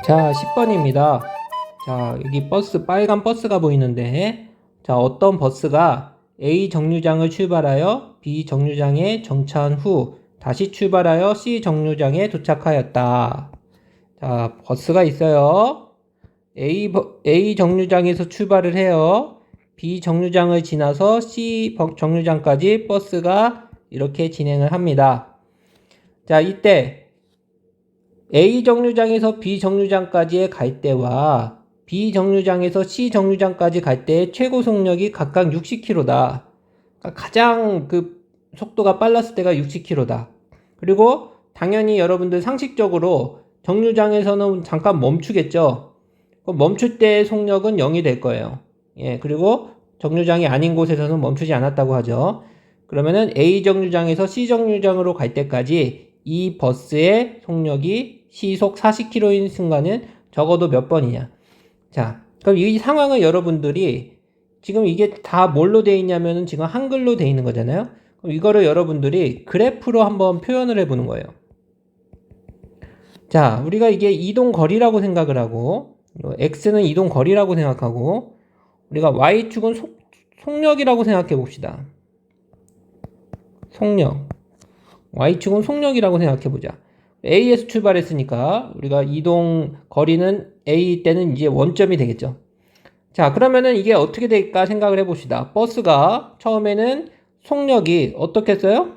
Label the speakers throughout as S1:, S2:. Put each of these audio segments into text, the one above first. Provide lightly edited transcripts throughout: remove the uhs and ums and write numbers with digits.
S1: 자, 10번입니다. 자, 여기 버스, 빨간 버스가 보이는데, 자, 어떤 버스가 A 정류장을 출발하여 B 정류장에 정차한 후 다시 출발하여 C 정류장에 도착하였다. 자, 버스가 있어요. A 정류장에서 출발을 해요. B 정류장을 지나서 C 정류장까지 버스가 이렇게 진행을 합니다. 자, 이때 A 정류장에서 B 정류장까지의 갈 때와 B 정류장에서 C 정류장까지 갈 때의 최고 속력이 각각 60km다. 그러니까 가장 속도가 빨랐을 때가 60km다. 그리고 당연히 여러분들 상식적으로 정류장에서는 잠깐 멈추겠죠. 멈출 때의 속력은 0이 될 거예요. 예, 그리고 정류장이 아닌 곳에서는 멈추지 않았다고 하죠. 그러면은 A 정류장에서 C 정류장으로 갈 때까지 이 버스의 속력이 시속 40km인 순간은 적어도 몇 번이냐. 자, 그럼 이 상황을 여러분들이 지금 이게 다 뭘로 되어 있냐면은 지금 한글로 되어 있는 거잖아요. 그럼 이거를 여러분들이 그래프로 한번 표현을 해보는 거예요. 자, 우리가 이게 이동 거리라고 생각을 하고, X는 이동 거리라고 생각하고, 우리가 Y축은 속력이라고 생각해 봅시다. 속력. Y축은 속력이라고 생각해 보자. A에서 출발했으니까 우리가 이동 거리는 A 때는 이제 원점이 되겠죠. 자, 그러면은 이게 어떻게 될까 생각을 해봅시다. 버스가 처음에는 속력이 어떻게 했어요?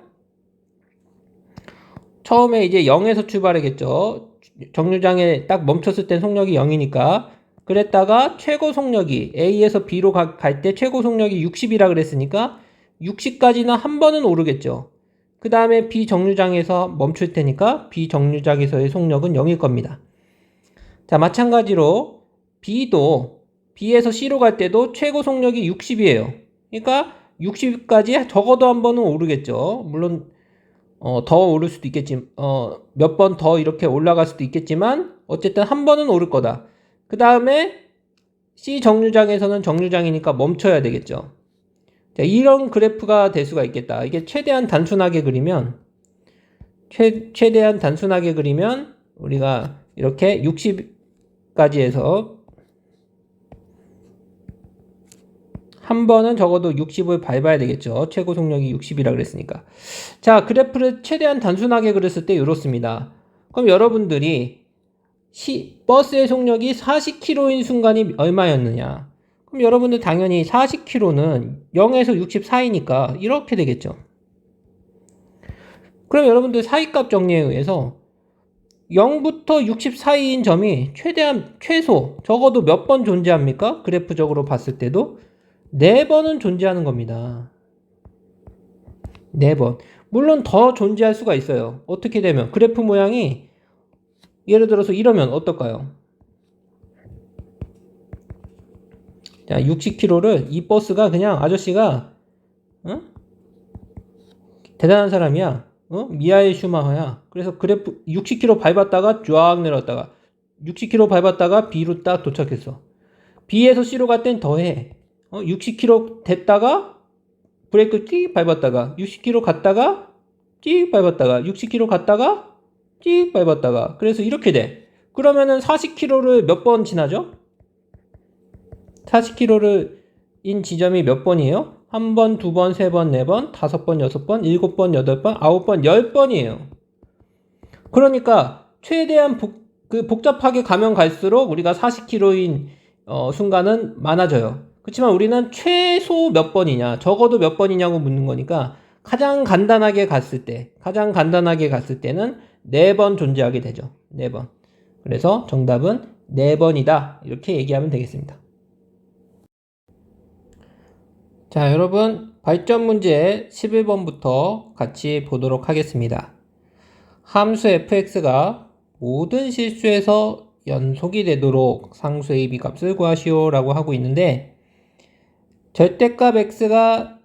S1: 처음에 이제 0에서 출발하겠죠. 정류장에 딱 멈췄을 땐 속력이 0이니까. 그랬다가 최고 속력이 A에서 B로 갈 때 최고 속력이 60이라 그랬으니까 60까지는 한 번은 오르겠죠. 그 다음에 B 정류장에서 멈출 테니까 B 정류장에서의 속력은 0일 겁니다. 자, 마찬가지로 B도 B에서 C로 갈 때도 최고 속력이 60이에요. 그러니까 60까지 적어도 한 번은 오르겠죠. 물론 더 오를 수도 있겠지, 몇 번 더 이렇게 올라갈 수도 있겠지만, 어쨌든 한 번은 오를 거다. 그 다음에 C 정류장에서는 정류장이니까 멈춰야 되겠죠. 자, 이런 그래프가 될 수가 있겠다. 이게 최대한 단순하게 그리면, 최대한 단순하게 그리면, 우리가 이렇게 60까지 해서, 한 번은 적어도 60을 밟아야 되겠죠. 최고 속력이 60이라 그랬으니까. 자, 그래프를 최대한 단순하게 그렸을 때 이렇습니다. 그럼 여러분들이 버스의 속력이 40km인 순간이 얼마였느냐? 그럼 여러분들 당연히 40km는 0에서 60 사이니까 이렇게 되겠죠. 그럼 여러분들 사이값 정리에 의해서 0부터 60 사이인 점이 최소 적어도 몇 번 존재합니까? 그래프적으로 봤을 때도 4번은 존재하는 겁니다. 4번. 물론 더 존재할 수가 있어요. 어떻게 되면 그래프 모양이 예를 들어서 이러면 어떨까요? 자, 60km를 이 버스가 그냥 아저씨가 대단한 사람이야. 미하엘 슈마허야. 그래서 그래프 60km 밟았다가 쫙 내려왔다가 60km 밟았다가 B로 딱 도착했어. B에서 C로 갈 땐 더해. 60km 됐다가 브레이크 찍 밟았다가 60km 갔다가 찍 밟았다가 60km 갔다가 찍 밟았다가 그래서 이렇게 돼. 그러면은 40km를 몇 번 지나죠? 40km를 인 지점이 몇 번이에요? 한 번, 두 번, 세 번, 네 번, 다섯 번, 여섯 번, 일곱 번, 여덟 번, 아홉 번, 10번이에요. 그러니까 최대한 복잡하게 가면 갈수록 우리가 40km인 순간은 많아져요. 그렇지만 우리는 최소 몇 번이냐, 적어도 몇 번이냐고 묻는 거니까 가장 간단하게 갔을 때는 4번 존재하게 되죠. 4번. 그래서 정답은 4번이다. 이렇게 얘기하면 되겠습니다. 자, 여러분, 발전 문제 11번부터 같이 보도록 하겠습니다. 함수 fx가 모든 실수에서 연속이 되도록 상수 ab 값을 구하시오 라고 하고 있는데, 절대값 x가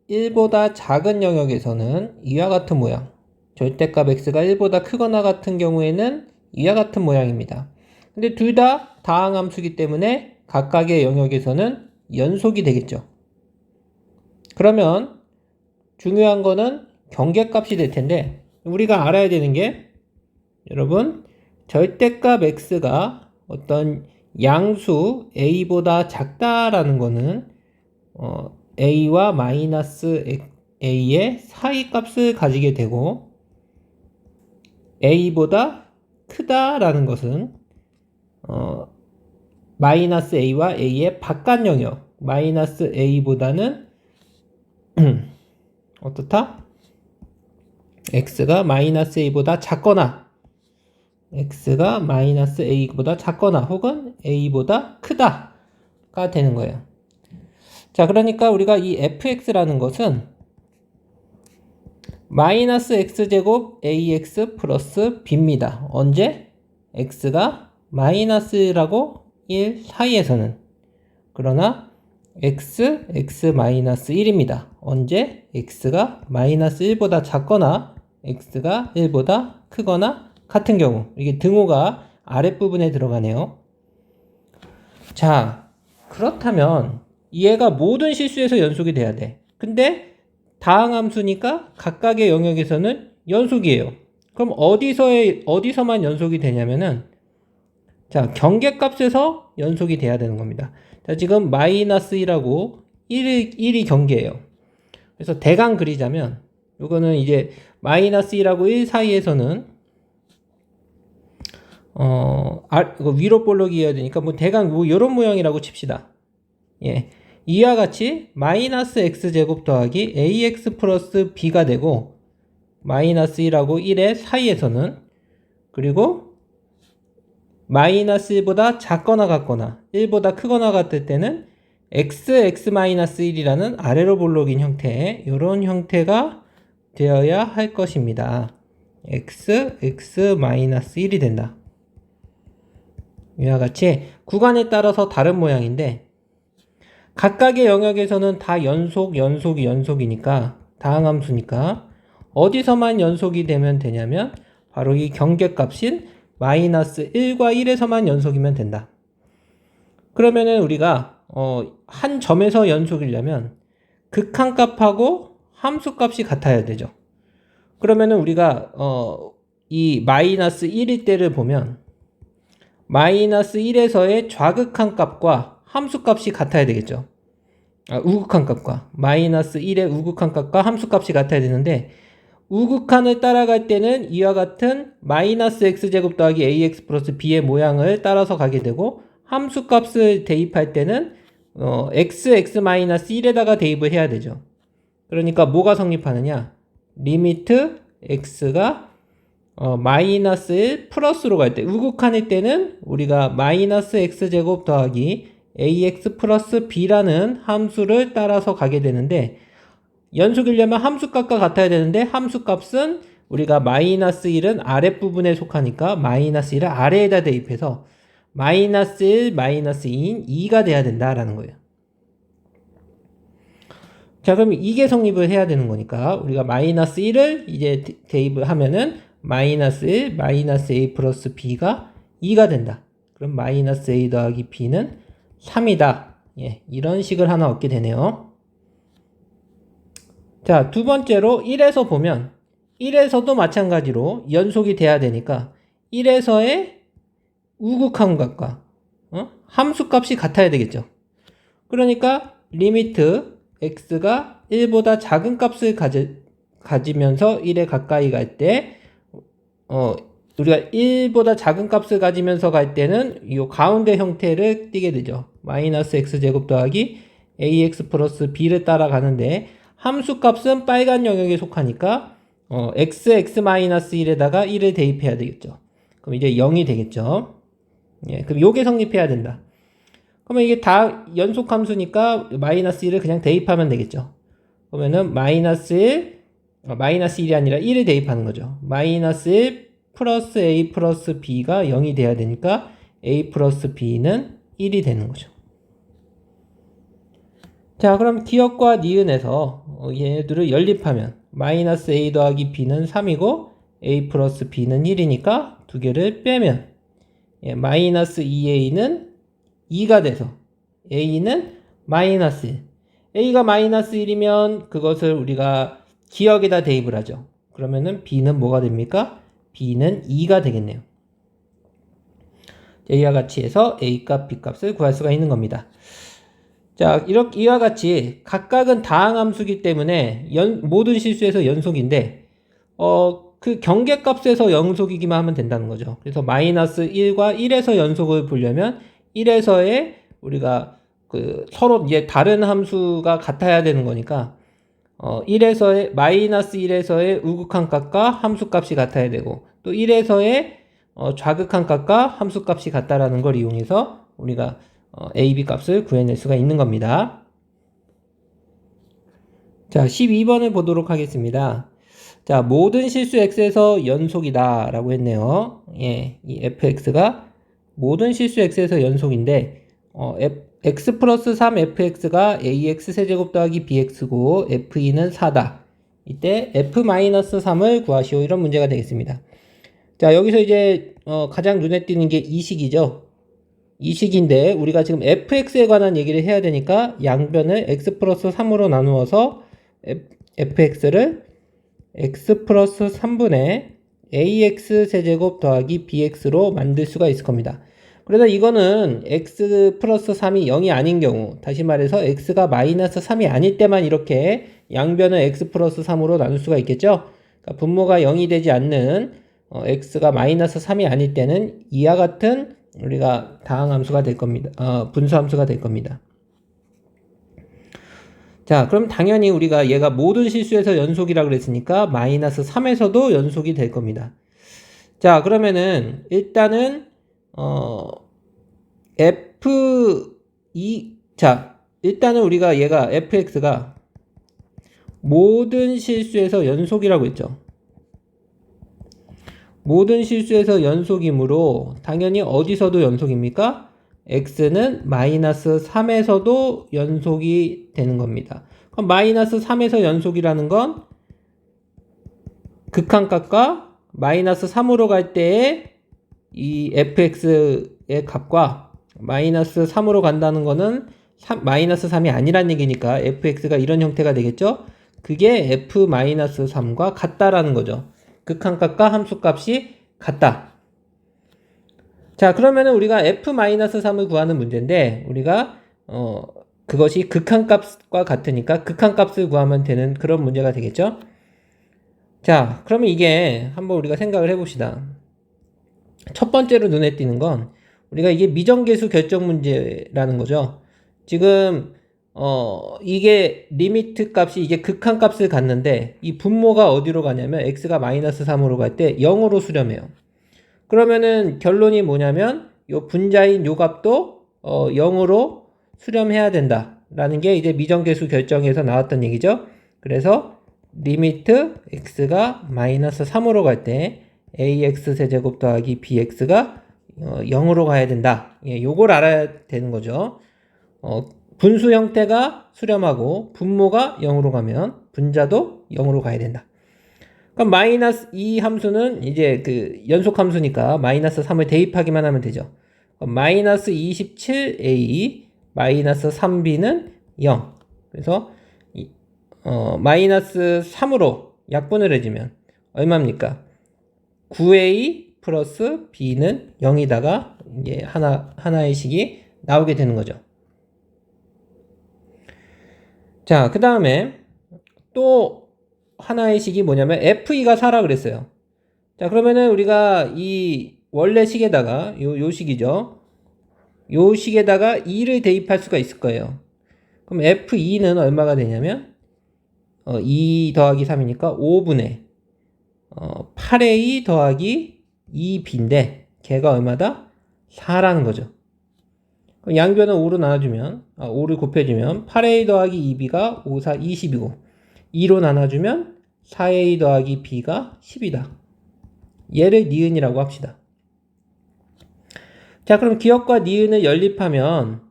S1: 1보다 작은 영역에서는 이와 같은 모양, 절대값 x가 1보다 크거나 같은 경우에는 이와 같은 모양입니다. 근데 둘 다 다항함수이기 때문에 각각의 영역에서는 연속이 되겠죠. 그러면 중요한 거는 경계값이 될 텐데, 우리가 알아야 되는 게 여러분 절대값 x가 어떤 양수 a보다 작다라는 거는 a와 마이너스 a의 사이 값을 가지게 되고, a보다 크다라는 것은 마이너스 a와 a의 바깥 영역, 마이너스 a보다는 어떻다? x가 마이너스 a보다 작거나, x가 마이너스 a보다 작거나 혹은 a보다 크다가 되는 거예요. 자, 그러니까 우리가 이 fx라는 것은 마이너스 x제곱 ax 플러스 b입니다. 언제? x가 마이너스라고 1 사이에서는. 그러나 x 마이너스 1입니다. 언제? x가 마이너스 1보다 작거나 x가 1보다 크거나 같은 경우. 이게 등호가 아랫부분에 들어가네요. 자, 그렇다면 얘가 모든 실수에서 연속이 돼야 돼. 근데 다항함수니까 각각의 영역에서는 연속이에요. 그럼 어디서만 연속이 되냐면은, 자, 경계값에서 연속이 돼야 되는 겁니다. 자, 지금 마이너스 1하고 1이 경계예요. 그래서 대강 그리자면, 요거는 이제 마이너스 1하고 1 사이에서는 이거 위로 볼록이 해야 되니까 뭐 대강 뭐 요런 모양이라고 칩시다. 예. 이와 같이 마이너스 x제곱 더하기 ax 플러스 b가 되고, 마이너스 1하고 1의 사이에서는, 그리고 마이너스 1보다 작거나 같거나 1보다 크거나 같을 때는 x 마이너스 1이라는 아래로 볼록인 형태, 이런 형태가 되어야 할 것입니다. x 마이너스 1이 된다. 이와 같이 구간에 따라서 다른 모양인데, 각각의 영역에서는 다 연속이니까, 다항함수니까 어디서만 연속이 되면 되냐면 바로 이 경계값인 마이너스 1과 1에서만 연속이면 된다. 그러면은 우리가 한 점에서 연속이려면 극한값하고 함수값이 같아야 되죠. 그러면은 우리가 이 마이너스 1일 때를 보면 마이너스 1에서의 좌극한 값과 함수값이 같아야 되겠죠. 우극한 값과 마이너스 1의 우극한 값과 함수값이 같아야 되는데, 우극한을 따라갈 때는 이와 같은 마이너스 x제곱 더하기 ax 플러스 b의 모양을 따라서 가게 되고, 함수값을 대입할 때는 x 마이너스 1에다가 대입을 해야 되죠. 그러니까 뭐가 성립하느냐? 리미트 x가 마이너스 1 플러스로 갈 때, 우극한일 때는 우리가 마이너스 x제곱 더하기 ax 플러스 b라는 함수를 따라서 가게 되는데, 연속이려면 함수값과 같아야 되는데, 함수값은 우리가 마이너스 1은 아랫부분에 속하니까 마이너스 1을 아래에다 대입해서 마이너스 1, 마이너스 2인 2가 돼야 된다라는 거예요. 자, 그럼 이게 성립을 해야 되는 거니까 우리가 마이너스 1을 이제 대입을 하면은 마이너스 1, 마이너스 a 플러스 b가 2가 된다. 그럼 마이너스 a 더하기 b는 3이다. 예, 이런 식을 하나 얻게 되네요. 자, 두 번째로 1에서 보면 1에서도 마찬가지로 연속이 돼야 되니까 1에서의 우극한 값과 함수값이 같아야 되겠죠. 그러니까 리미트 x가 1보다 작은 값을 가지면서 1에 가까이 갈 때 우리가 1보다 작은 값을 가지면서 갈 때는 이 가운데 형태를 띠게 되죠. 마이너스 x제곱 더하기 ax 플러스 b를 따라가는데, 함수값은 빨간 영역에 속하니까 x 마이너스 1에다가 1을 대입해야 되겠죠. 그럼 이제 0이 되겠죠. 예, 그럼 요게 성립해야 된다. 그러면 이게 다 연속함수니까 마이너스 1을 그냥 대입하면 되겠죠. 그러면은 마이너스 1이 아니라 1을 대입하는 거죠. 마이너스 1 플러스 a 플러스 b가 0이 돼야 되니까 a 플러스 b는 1이 되는 거죠. 자, 그럼 기역과 니은에서 얘들을 연립하면 마이너스 a 더하기 b는 3이고 a 플러스 b는 1이니까 두 개를 빼면 마이너스 2a는 2가 돼서 a는 마이너스 1. a가 마이너스 1이면 그것을 우리가 기역에다 대입을 하죠. 그러면은 b는 뭐가 됩니까? b는 2가 되겠네요. A와 같이 해서 A 값, B 값을 구할 수가 있는 겁니다. 자, 이렇게 이와 같이 각각은 다항함수기 때문에 모든 실수에서 연속인데 그 경계값에서 연속이기만 하면 된다는 거죠. 그래서 마이너스 1과 1에서 연속을 보려면 1에서의 우리가 그 서로 이제 다른 함수가 같아야 되는 거니까 1에서의 마이너스 1에서의 우극한 값과 함수 값이 같아야 되고 또 1에서의 좌극한 값과 함수 값이 같다라는 걸 이용해서 우리가 A, B 값을 구해낼 수가 있는 겁니다. 자, 12번을 보도록 하겠습니다. 자, 모든 실수 x에서 연속이다 라고 했네요. 예, 이 fx가 모든 실수 x에서 연속인데 x 플러스 3 fx가 ax 세제곱 더하기 bx고 f는 4다. 이때 f 마이너스 3을 구하시오. 이런 문제가 되겠습니다. 자, 여기서 이제 가장 눈에 띄는 게 이 식이죠. 이 식인데 우리가 지금 fx에 관한 얘기를 해야 되니까 양변을 x 플러스 3으로 나누어서 fx를 x 플러스 3분의 ax 세제곱 더하기 bx로 만들 수가 있을 겁니다. 그래서 이거는 x 플러스 3이 0이 아닌 경우, 다시 말해서 x가 마이너스 3이 아닐 때만 이렇게 양변을 x 플러스 3으로 나눌 수가 있겠죠. 그러니까 분모가 0이 되지 않는 x가 마이너스 3이 아닐 때는 이와 같은 우리가 다항함수가 될 겁니다. 분수함수가 될 겁니다. 자, 그럼 당연히 우리가 얘가 모든 실수에서 연속이라 그랬으니까 마이너스 3에서도 연속이 될 겁니다. 자, 그러면은 일단은 일단은 우리가 얘가 fx가 모든 실수에서 연속이라고 했죠. 모든 실수에서 연속이므로 당연히 어디서도 연속입니까? x는 마이너스 3에서도 연속이 되는 겁니다. 그럼 마이너스 3에서 연속이라는 건 극한값과 마이너스 3으로 갈 때의 이 fx의 값과 마이너스 3으로 간다는 거는 마이너스 3이 아니란 얘기니까 fx가 이런 형태가 되겠죠? 그게 f-3과 같다라는 거죠. 극한값과 함수값이 같다. 자, 그러면은 우리가 f-3을 구하는 문제인데 우리가 그것이 극한값과 같으니까 극한값을 구하면 되는 그런 문제가 되겠죠. 자, 그러면 이게 한번 우리가 생각을 해봅시다. 첫 번째로 눈에 띄는 건 우리가 이게 미정계수 결정 문제라는 거죠. 지금 이게 리미트 값이 이게 극한값을 갖는데 이 분모가 어디로 가냐면 x가 마이너스 3으로 갈 때 0으로 수렴해요. 그러면은 결론이 뭐냐면 요 분자인 요 값도 0으로 수렴해야 된다라는 게 이제 미정계수 결정에서 나왔던 얘기죠. 그래서 리미트 x가 마이너스 3으로 갈 때 ax 세제곱 더하기 bx가 0으로 가야 된다. 예, 요걸 알아야 되는 거죠. 분수 형태가 수렴하고 분모가 0으로 가면 분자도 0으로 가야 된다. 그럼 마이너스 이 함수는 이제 그 연속 함수니까 마이너스 3을 대입하기만 하면 되죠. 그럼 마이너스 27a 마이너스 3b는 0. 그래서 마이너스 3으로 약분을 해주면 얼마입니까? 9a 플러스 b는 0이다가 이제 하나의 식이 나오게 되는 거죠. 자, 그 다음에 또 하나의 식이 뭐냐면 f2가 4라 그랬어요. 자, 그러면은 우리가 이 원래 식에다가 요 식이죠. 요 식에다가 2를 대입할 수가 있을 거예요. 그럼 f2는 얼마가 되냐면 2 더하기 3이니까 5분의 8a 더하기 2b인데 걔가 얼마다? 4라는 거죠. 그럼 양변을 5로 나눠주면 5를 곱해주면 8a 더하기 2b가 5, 4, 20이고 2로 나눠주면 4a 더하기 b가 10이다. 얘를 니은이라고 합시다. 자, 그럼 기억과 니은을 연립하면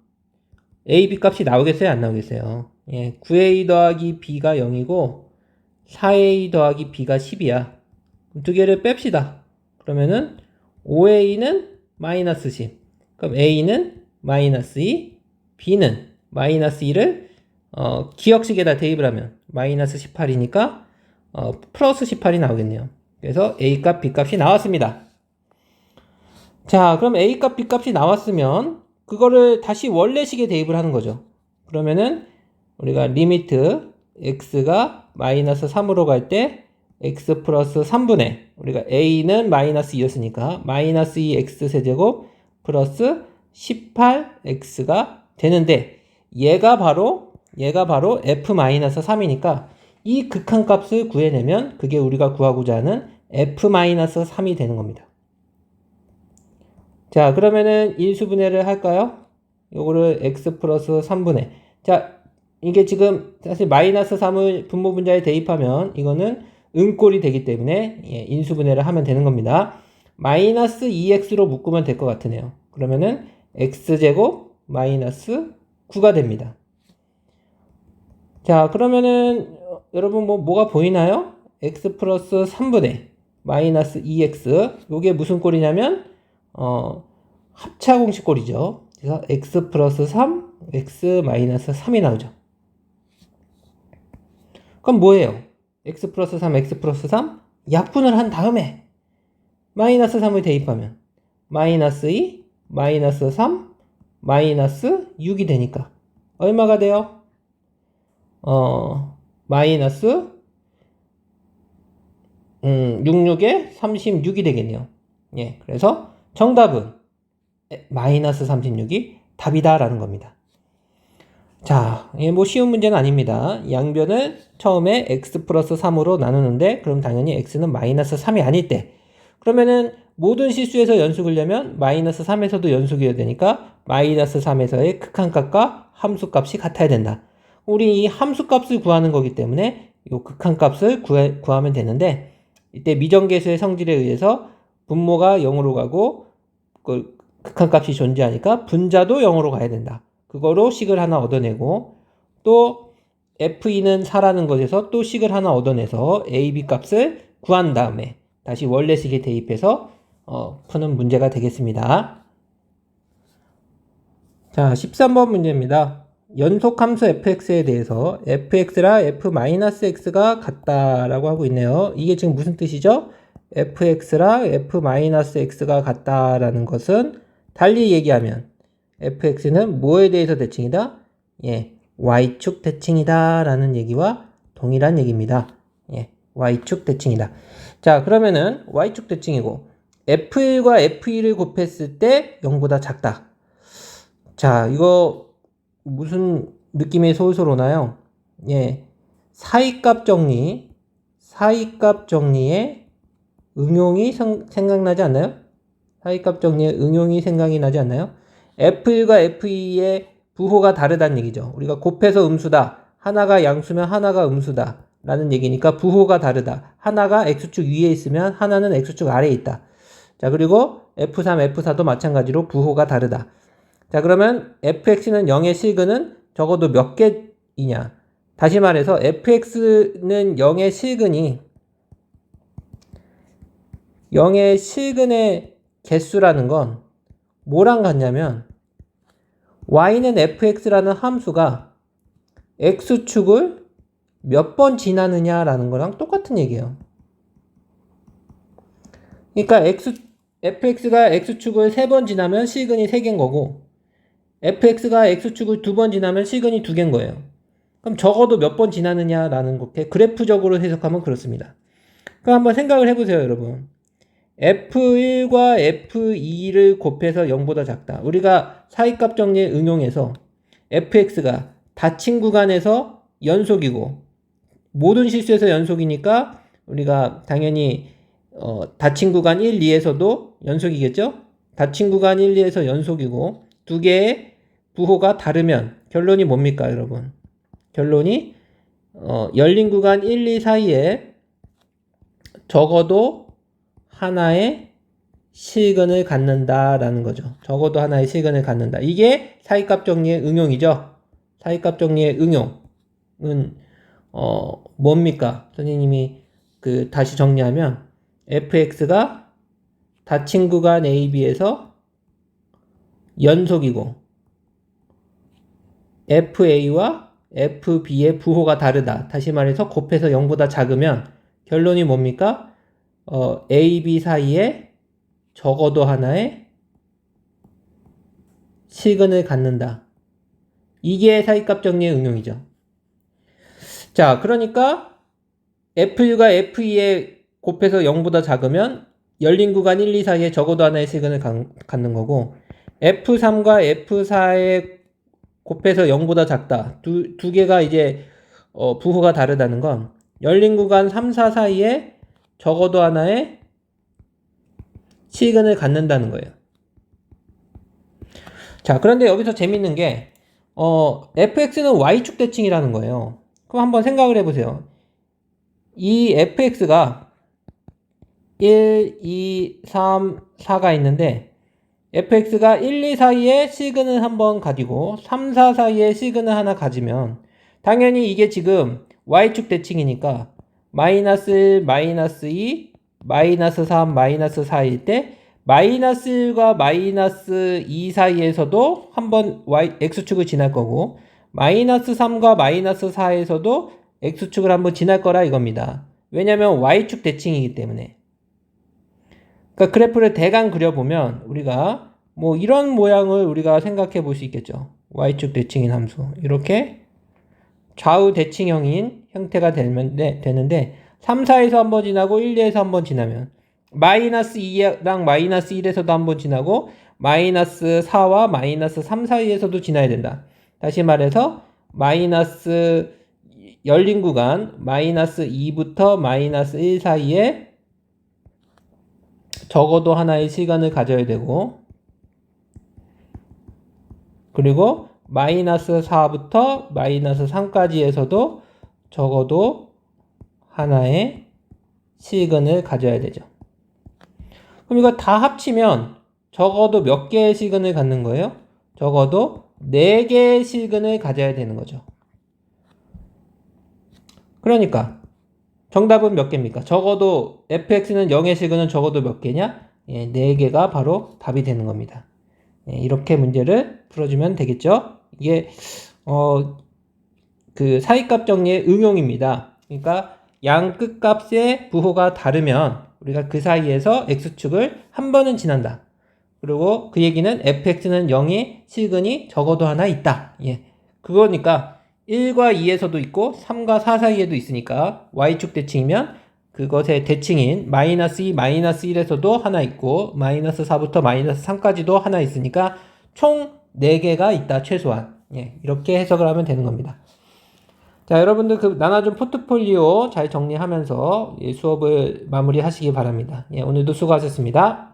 S1: a, b 값이 나오겠어요? 안 나오겠어요? 예, 9a 더하기 b가 0이고 4a 더하기 b가 10이야. 두 개를 뺍시다. 그러면은 5a는 마이너스 10. 그럼 a는 마이너스 2, b는 마이너스 2를 기억식에다 대입을 하면 마이너스 18이니까 플러스 18이 나오겠네요. 그래서 a 값, b 값이 나왔습니다. 자, 그럼 A값, B값이 나왔으면 그거를 다시 원래식에 대입을 하는 거죠. 그러면은 우리가 리미트 x가 마이너스 3으로 갈 때 x 플러스 3분의 우리가 a는 마이너스 2였으니까 마이너스 2x 세제곱 플러스 18x가 되는데 얘가 바로 f 마이너스 3이니까 이 극한값을 구해내면 그게 우리가 구하고자 하는 f 마이너스 3이 되는 겁니다. 자, 그러면은 인수분해를 할까요? 요거를 x 플러스 3분의 자, 이게 지금 사실 마이너스 3을 분모 분자에 대입하면 이거는 음꼴이 되기 때문에 인수분해를 하면 되는 겁니다. 마이너스 2x로 묶으면 될 것 같으네요. 그러면은 x제곱 마이너스 9가 됩니다. 자, 그러면은 여러분 뭐가 보이나요? x 플러스 3분의 마이너스 2x 요게 무슨 꼴이냐면 합차공식 꼴이죠. 그래서 x 플러스 3, x 마이너스 3이 나오죠. 그럼 뭐예요? x 플러스 3, x 플러스 3 약분을 한 다음에 마이너스 3을 대입하면 마이너스 2, 마이너스 3, 마이너스 6이 되니까 얼마가 돼요? 마이너스 66에 36이 되겠네요. 예, 그래서 정답은 마이너스 36이 답이다라는 겁니다. 자, 뭐 쉬운 문제는 아닙니다. 양변을 처음에 x 플러스 3으로 나누는데 그럼 당연히 x는 마이너스 3이 아닐 때 그러면은 모든 실수에서 연속이려면 마이너스 3에서도 연속이어야 되니까 마이너스 3에서의 극한값과 함수값이 같아야 된다. 우리 이 함수값을 구하는 거기 때문에 이 극한값을 구하면 되는데 이때 미정계수의 성질에 의해서 분모가 0으로 가고 그 극한값이 존재하니까 분자도 0으로 가야 된다. 그거로 식을 하나 얻어내고 또 F2는 4라는 것에서 또 식을 하나 얻어내서 A, B 값을 구한 다음에 다시 원래식에 대입해서 푸는 문제가 되겠습니다. 자, 13번 문제입니다. 연속함수 fx에 대해서 fx라 f-x가 같다라고 하고 있네요. 이게 지금 무슨 뜻이죠? fx라 f-x가 같다라는 것은 달리 얘기하면 fx는 뭐에 대해서 대칭이다? 예, y축 대칭이다 라는 얘기와 동일한 얘기입니다. 예, y축 대칭이다. 자, 그러면은 y축 대칭이고 f1과 f2를 곱했을 때 0보다 작다. 자, 이거 무슨 느낌이 솔솔 오나요? 예, 사이값 정리의 응용이 생각나지 않나요? 사이값 정리의 응용이 생각이 나지 않나요? F1과 F2의 부호가 다르다는 얘기죠. 우리가 곱해서 음수다. 하나가 양수면 하나가 음수다. 라는 얘기니까 부호가 다르다. 하나가 X축 위에 있으면 하나는 X축 아래에 있다. 자, 그리고 F3, F4도 마찬가지로 부호가 다르다. 자, 그러면 fx는 0의 실근은 적어도 몇 개이냐? 다시 말해서 fx는 0의 실근의 개수라는 건 뭐랑 같냐면 y는 fx라는 함수가 x축을 몇 번 지나느냐라는 거랑 똑같은 얘기예요. 그러니까 fx가 x축을 3번 지나면 실근이 3개인 거고 fx가 x축을 2번 지나면 실근이 2개인 거예요. 그럼 적어도 몇 번 지나느냐라는 것에 그래프적으로 해석하면 그렇습니다. 그럼 한번 생각을 해보세요, 여러분. f1과 f2를 곱해서 0보다 작다. 우리가 사이값 정리에 응용해서 fx가 닫힌 구간에서 연속이고 모든 실수에서 연속이니까 우리가 당연히 닫힌 구간 1, 2에서도 연속이겠죠? 닫힌 구간 1, 2에서 연속이고 두 개의 부호가 다르면 결론이 뭡니까, 여러분? 결론이 열린 구간 1, 2 사이에 적어도 하나의 실근을 갖는다라는 거죠. 적어도 하나의 실근을 갖는다. 이게 사이값 정리의 응용이죠. 사이값 정리의 응용은 뭡니까? 선생님이 다시 정리하면 fx가 닫힌 구간 A, B에서 연속이고 FA와 FB의 부호가 다르다. 다시 말해서 곱해서 0보다 작으면 결론이 뭡니까? A, B 사이에 적어도 하나의 시근을 갖는다. 이게 사이값 정리의 응용이죠. 자, 그러니까 F1과 F2에 곱해서 0보다 작으면 열린 구간 1, 2 사이에 적어도 하나의 시근을 갖는 거고, F3과 F4에 곱해서 0보다 작다. 두 개가 이제 부호가 다르다는 건 열린 구간 3, 4 사이에 적어도 하나의 시근을 갖는다는 거예요. 자, 그런데 여기서 재밌는 게 fx는 y축 대칭이라는 거예요. 그럼 한번 생각을 해보세요. 이 fx가 1, 2, 3, 4가 있는데 fx가 1, 2 사이에 시근을 한번 가지고 3, 4 사이에 시근을 하나 가지면 당연히 이게 지금 y축 대칭이니까 마이너스 1, 마이너스 2, 마이너스 3, 마이너스 4일 때 마이너스 1과 마이너스 2 사이에서도 한번 x축을 지날 거고 마이너스 3과 마이너스 4에서도 x축을 한번 지날 거라 이겁니다. 왜냐면 y축 대칭이기 때문에. 그러니까 그래프를 대강 그려보면 우리가 뭐 이런 모양을 우리가 생각해 볼 수 있겠죠. y축 대칭인 함수. 이렇게 좌우 대칭형인 형태가 되는데 3, 4에서 한번 지나고 1, 2에서 한번 지나면 마이너스 2랑 마이너스 1에서도 한번 지나고 마이너스 4와 마이너스 3 사이에서도 지나야 된다. 다시 말해서 마이너스 열린 구간 마이너스 2부터 마이너스 1 사이에 적어도 하나의 시간을 가져야 되고 그리고 마이너스 4부터 마이너스 3까지에서도 적어도 하나의 시근을 가져야 되죠. 그럼 이거 다 합치면 적어도 몇 개의 시근을 갖는 거예요? 적어도 4개의 시근을 가져야 되는 거죠. 그러니까 정답은 몇 개입니까? 적어도 fx는 0의 시근은 적어도 몇 개냐? 예, 4개가 바로 답이 되는 겁니다. 예, 이렇게 문제를 풀어주면 되겠죠? 이게 그 사이값 정리의 응용입니다. 그러니까 양 끝값의 부호가 다르면 우리가 그 사이에서 x축을 한 번은 지난다. 그리고 그 얘기는 fx는 0의 시근이 적어도 하나 있다. 예, 그거니까 1과 2에서도 있고 3과 4 사이에도 있으니까 y축 대칭이면 그것의 대칭인 마이너스 2, 마이너스 1에서도 하나 있고 마이너스 4부터 마이너스 3까지도 하나 있으니까 총 4개가 있다 최소한. 예, 이렇게 해석을 하면 되는 겁니다. 자, 여러분들 그 나눠준 포트폴리오 잘 정리하면서 수업을 마무리하시기 바랍니다. 예, 오늘도 수고하셨습니다.